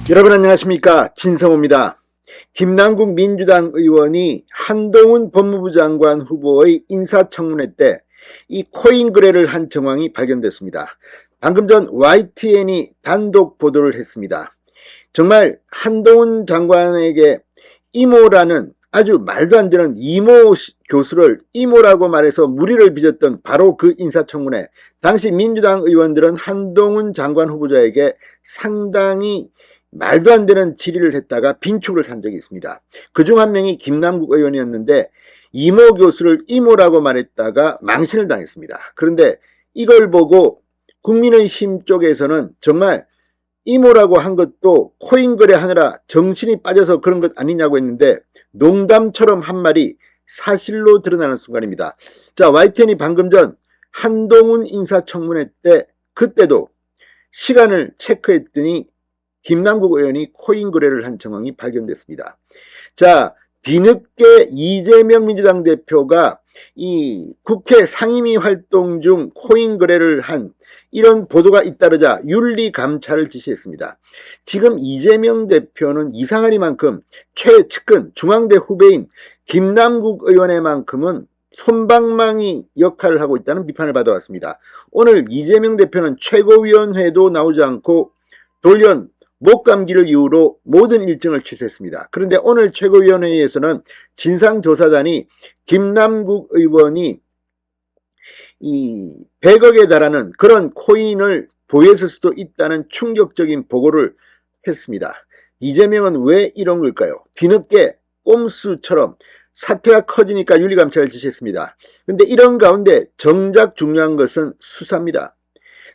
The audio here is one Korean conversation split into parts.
여러분 안녕하십니까, 진성호입니다. 김남국 민주당 의원이 한동훈 법무부 장관 후보의 인사청문회 때 이 코인 거래를 한 정황이 발견됐습니다. 방금 전 YTN이 단독 보도를 했습니다. 정말 한동훈 장관에게 이모라는 아주 말도 안 되는 이모 교수를 이모라고 말해서 무리를 빚었던 바로 그 인사청문회, 당시 민주당 의원들은 한동훈 장관 후보자에게 상당히 말도 안 되는 질의를 했다가 빈축을 산 적이 있습니다. 그중 한 명이 김남국 의원이었는데 이모 교수를 이모라고 말했다가 망신을 당했습니다. 그런데 이걸 보고 국민의힘 쪽에서는 정말 이모라고 한 것도 코인 거래하느라 정신이 빠져서 그런 것 아니냐고 했는데 농담처럼 한 말이 사실로 드러나는 순간입니다. 자, YTN이 방금 전 한동훈 인사청문회 때 그때도 시간을 체크했더니 김남국 의원이 코인 거래를 한 정황이 발견됐습니다. 자, 뒤늦게 이재명 민주당 대표가 이 국회 상임위 활동 중 코인 거래를 한 이런 보도가 잇따르자 윤리감찰을 지시했습니다. 지금 이재명 대표는 이상하리만큼 최측근 중앙대 후배인 김남국 의원의만큼은 솜방망이 역할을 하고 있다는 비판을 받아왔습니다. 오늘 이재명 대표는 최고위원회도 나오지 않고 돌연 목감기를 이유로 모든 일정을 취소했습니다. 그런데 오늘 최고위원회에서는 진상조사단이 김남국 의원이 이 100억에 달하는 그런 코인을 보유했을 수도 있다는 충격적인 보고를 했습니다. 이재명은 왜 이런 걸까요? 뒤늦게 꼼수처럼 사태가 커지니까 윤리감찰을 지시했습니다. 그런데 이런 가운데 정작 중요한 것은 수사입니다.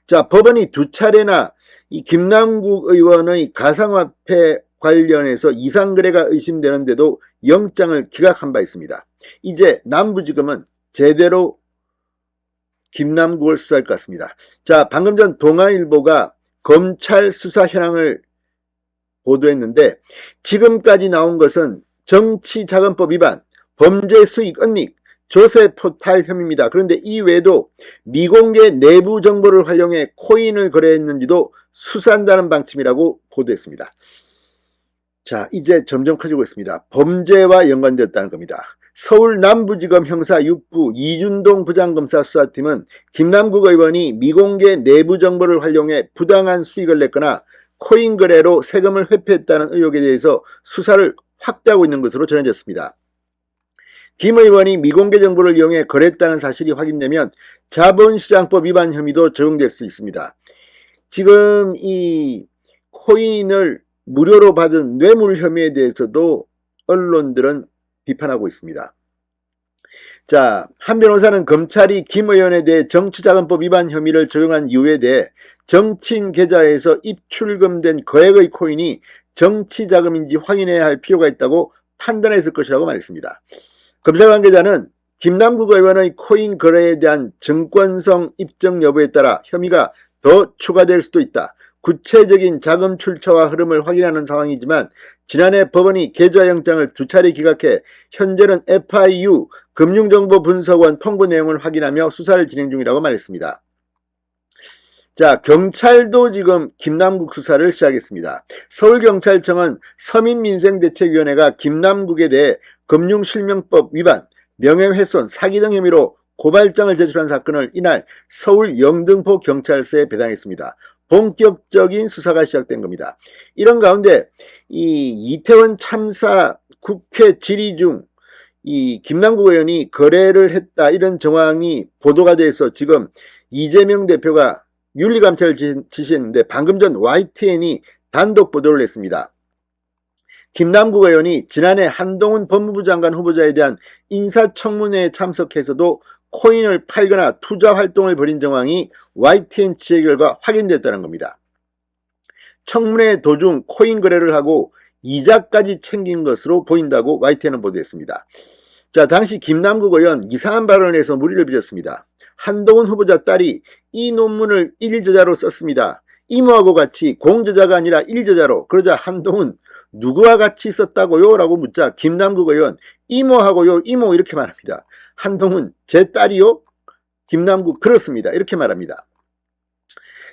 자, 법원이 두 차례나 이 김남국 의원의 가상화폐 관련해서 이상거래가 의심되는데도 영장을 기각한 바 있습니다. 이제 남부지검은 제대로 김남국을 수사할 것 같습니다. 자, 방금 전 동아일보가 검찰 수사 현황을 보도했는데 지금까지 나온 것은 정치자금법 위반, 범죄 수익 은닉, 조세 포탈 혐의입니다. 그런데 이 외에도 미공개 내부 정보를 활용해 코인을 거래했는지도 수사한다는 방침이라고 보도했습니다. 자, 이제 점점 커지고 있습니다. 범죄와 연관되었다는 겁니다. 서울 남부지검 형사 6부 이준동 부장검사 수사팀은 김남국 의원이 미공개 내부 정보를 활용해 부당한 수익을 냈거나 코인 거래로 세금을 회피했다는 의혹에 대해서 수사를 확대하고 있는 것으로 전해졌습니다. 김 의원이 미공개 정보를 이용해 거래했다는 사실이 확인되면 자본시장법 위반 혐의도 적용될 수 있습니다. 지금 이 코인을 무료로 받은 뇌물 혐의에 대해서도 언론들은 비판하고 있습니다. 자, 한 변호사는 검찰이 김 의원에 대해 정치자금법 위반 혐의를 적용한 이유에 대해 정치인 계좌에서 입출금된 거액의 코인이 정치자금인지 확인해야 할 필요가 있다고 판단했을 것이라고 말했습니다. 검찰 관계자는 김남국 의원의 코인 거래에 대한 정권성 입증 여부에 따라 혐의가 더 추가될 수도 있다. 구체적인 자금 출처와 흐름을 확인하는 상황이지만 지난해 법원이 계좌영장을 두 차례 기각해 현재는 FIU 금융정보분석원 통보 내용을 확인하며 수사를 진행 중이라고 말했습니다. 자, 경찰도 지금 김남국 수사를 시작했습니다. 서울경찰청은 서민민생대책위원회가 김남국에 대해 금융실명법 위반, 명예훼손, 사기 등 혐의로 고발장을 제출한 사건을 이날 서울 영등포 경찰서에 배당했습니다. 본격적인 수사가 시작된 겁니다. 이런 가운데 이 이태원 참사 국회 질의 중 이 김남국 의원이 거래를 했다 이런 정황이 보도가 돼서 지금 이재명 대표가 윤리감찰을 지시했는데 방금 전 YTN이 단독 보도를 했습니다. 김남국 의원이 지난해 한동훈 법무부 장관 후보자에 대한 인사청문회에 참석해서도 코인을 팔거나 투자 활동을 벌인 정황이 YTN 취재 결과 확인됐다는 겁니다. 청문회 도중 코인 거래를 하고 이자까지 챙긴 것으로 보인다고 YTN은 보도했습니다. 자, 당시 김남국 의원 이상한 발언을 해서 무리를 빚었습니다. 한동훈 후보자 딸이 이 논문을 일저자로 썼습니다. 이모하고 같이 공저자가 아니라 일저자로. 그러자 한동훈 누구와 같이 썼다고요? 라고 묻자 김남국 의원 이모하고요, 이모 이렇게 말합니다. 한동훈 제 딸이요? 김남국 그렇습니다. 이렇게 말합니다.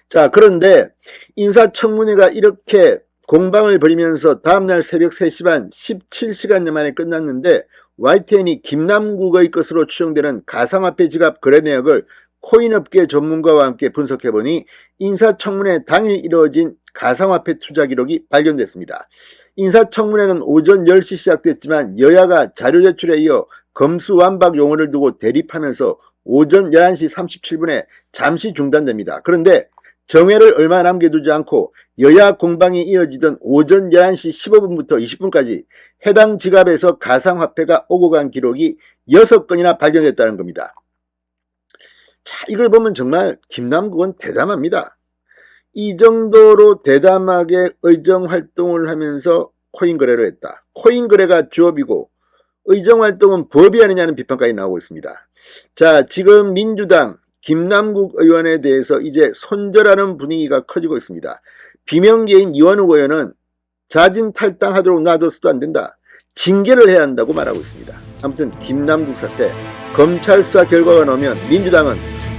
자, 그런데 인사청문회가 이렇게 공방을 벌이면서 다음날 새벽 3시 반 17시간 만에 끝났는데 YTN이 김남국의 것으로 추정되는 가상화폐 지갑 거래 내역을 코인업계 전문가와 함께 분석해보니 인사청문회 당일 이루어진 가상화폐 투자 기록이 발견됐습니다. 인사청문회는 오전 10시 시작됐지만 여야가 자료 제출에 이어 검수완박 용어를 두고 대립하면서 오전 11시 37분에 잠시 중단됩니다. 그런데 정회를 얼마 남겨두지 않고 여야 공방이 이어지던 오전 11시 15분부터 20분까지 해당 지갑에서 가상화폐가 오고 간 기록이 6건이나 발견됐다는 겁니다. 자, 이걸 보면 정말 김남국은 대담합니다. 이 정도로 대담하게 의정활동을 하면서 코인 거래를 했다. 코인 거래가 주업이고 의정활동은 법이 아니냐는 비판까지 나오고 있습니다. 자, 지금 민주당 김남국 의원에 대해서 이제 손절하는 분위기가 커지고 있습니다. 비명계인 이완욱 의원은 자진 탈당하도록 놔둬서도 안 된다. 징계를 해야 한다고 말하고 있습니다. 아무튼 김남국 사태 검찰 수사 결과가 나오면 민주당은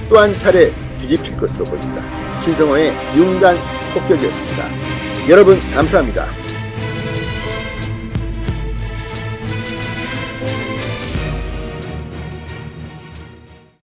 또 한 차례 뒤집힐 것으로 보입니다. 신성호의 융단 폭격이었습니다. 여러분 감사합니다.